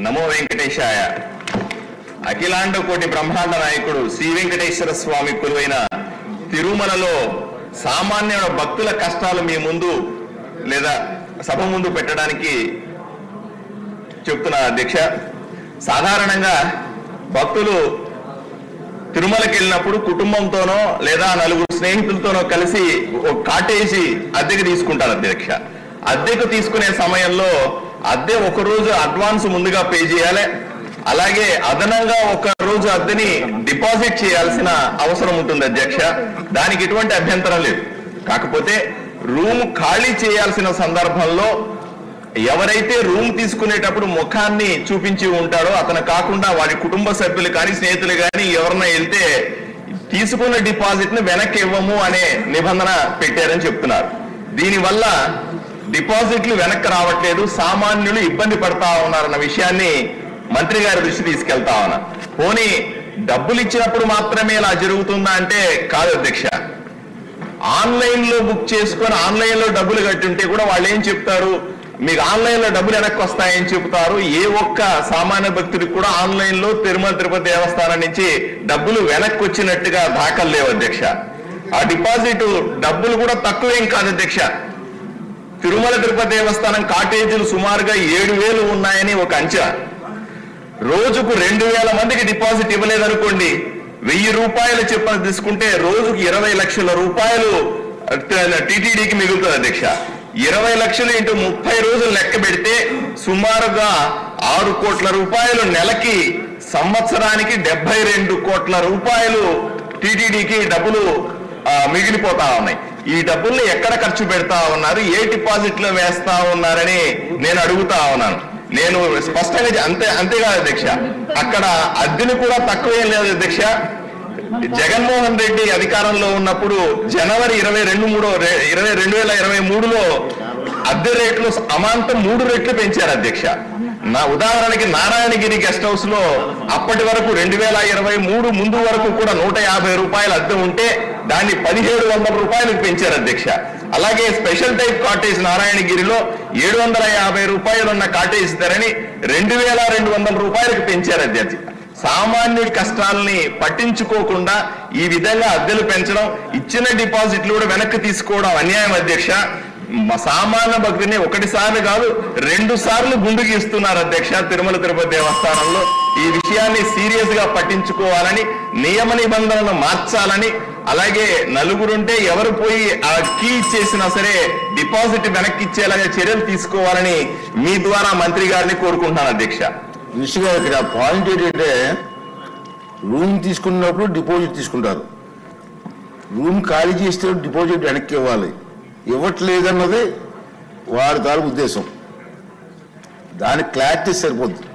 నమో వెంకటేశాయ. అఖిలాండ కోటి బ్రహ్మాండ నాయకుడు శ్రీ వెంకటేశ్వర స్వామి కొలువైన తిరుమలలో సామాన్య భక్తుల కష్టాలు మీ ముందు లేదా సభ ముందు పెట్టడానికి చెప్తున్నా అధ్యక్ష. సాధారణంగా భక్తులు తిరుమలకి వెళ్ళినప్పుడు కుటుంబంతోనో లేదా నలుగురు స్నేహితులతోనో కలిసి ఒక కాటేజీ అద్దెకు తీసుకుంటారు అధ్యక్ష. అద్దెకు తీసుకునే సమయంలో అద్దె ఒక రోజు అడ్వాన్స్ ముందుగా పే చేయాలి. అలాగే అదనంగా ఒక రోజు అద్దెని డిపాజిట్ చేయాల్సిన అవసరం ఉంటుంది అధ్యక్ష. దానికి ఎటువంటి అభ్యంతరం లేదు. కాకపోతే రూమ్ ఖాళీ చేయాల్సిన సందర్భంలో ఎవరైతే రూమ్ తీసుకునేటప్పుడు ముఖాన్ని చూపించి ఉంటాడో అతను కాకుండా వారి కుటుంబ సభ్యులు కానీ స్నేహితులు కానీ ఎవరన్నా వెళ్తే తీసుకున్న డిపాజిట్ ని వెనక్కి ఇవ్వము అనే నిబంధన పెట్టారని చెప్తున్నారు. దీనివల్ల డిపాజిట్లు వెనక్కి రావట్లేదు, సామాన్యులు ఇబ్బంది పడతా ఉన్నారన్న విషయాన్ని మంత్రి గారి దృష్టి తీసుకెళ్తా ఉన్నా. పోనీ డబ్బులు ఇచ్చినప్పుడు మాత్రమే ఇలా జరుగుతుందా అంటే కాదు అధ్యక్ష. ఆన్లైన్ లో బుక్ చేసుకొని ఆన్లైన్ లో డబ్బులు కట్టుంటే కూడా వాళ్ళు ఏం చెప్తారు, మీకు ఆన్లైన్ లో డబ్బులు వెనక్కి వస్తాయని చెప్తారు. ఏ ఒక్క సామాన్య భక్తుడికి కూడా ఆన్లైన్ లో తిరుమల తిరుపతి దేవస్థానం నుంచి డబ్బులు వెనక్కి వచ్చినట్టుగా దాఖలు లేవు అధ్యక్ష. ఆ డిపాజిట్ డబ్బులు కూడా తక్కువేం కాదు అధ్యక్ష. తిరుమల తిరుపతి దేవస్థానం కాటేజీలు సుమారుగా 7,000 ఉన్నాయని ఒక అంచనా. రోజుకు 2,000 మందికి డిపాజిట్ ఇవ్వలేదనుకోండి, 1,000 రూపాయలు చెప్పని తీసుకుంటే రోజుకు 20 లక్షల రూపాయలు టీటీడీకి మిగులుతుంది అధ్యక్ష. 20 లక్షలు ఇంటూ 30 రోజులు లెక్క పెడితే సుమారుగా 6 కోట్ల రూపాయలు నెలకి, సంవత్సరానికి 72 కోట్ల రూపాయలు టీటీడీకి డబ్బులు మిగిలిపోతా ఉన్నాయి. ఈ డబ్బుల్ని ఎక్కడ ఖర్చు పెడతా ఉన్నారు, ఏ డిపాజిట్ లో వేస్తా ఉన్నారని నేను అడుగుతా ఉన్నాను. నేను స్పష్టంగా అంతేకాదు అధ్యక్ష, అక్కడ అద్దెను కూడా తక్కువేం లేదు అధ్యక్ష. జగన్మోహన్ రెడ్డి అధికారంలో ఉన్నప్పుడు జనవరి 2023లో అద్దె రేట్లు అమాంతం 3 రెట్లు పెంచారు అధ్యక్ష. నా ఉదాహరణకి నారాయణగిరి గెస్ట్ హౌస్ లో అప్పటి వరకు 2023 ముందు వరకు కూడా 150 రూపాయలు అద్దె ఉంటే దాన్ని 1,700 రూపాయలకు పెంచారు అధ్యక్ష. అలాగే స్పెషల్ టైప్ కాటేజ్ నారాయణగిరిలో 750 రూపాయలు ఉన్న కాటేజ్ ధరని 2,200 రూపాయలకు పెంచారు అధ్యక్ష. సామాన్యుడి కష్టాలని పట్టించుకోకుండా ఈ విధంగా అద్దెలు పెంచడం, ఇచ్చిన డిపాజిట్లు కూడా వెనక్కి తీసుకోవడం అన్యాయం అధ్యక్ష. సామాన్య భక్తుని 1 సార్లు కాదు 2 సార్లు గుండుకి ఇస్తున్నారు అధ్యక్ష తిరుమల తిరుపతి దేవస్థానంలో. ఈ విషయాన్ని సీరియస్ గా పట్టించుకోవాలని, నియమ నిబంధనలను మార్చాలని, అలాగే నలుగురుంటే ఎవరు పోయి ఆ కీ ఇచ్చేసినా సరే డిపాజిట్ వెనక్కి ఇచ్చేలాగా చర్యలు తీసుకోవాలని మీ ద్వారా మంత్రి గారిని కోరుకుంటున్నాను అధ్యక్ష. నిశ్చిగా ఇక్కడ పాయింట్ ఏంటంటే, రూమ్ తీసుకున్నప్పుడు డిపాజిట్ తీసుకుంటారు, రూమ్ ఖాళీ చేస్తే డిపాజిట్ వెనక్కి ఇవ్వాలి, ఇవ్వట్లేదన్నది వారి తాలూకు ఉద్దేశం. దానికి క్లారిటీ సరిపోద్ది.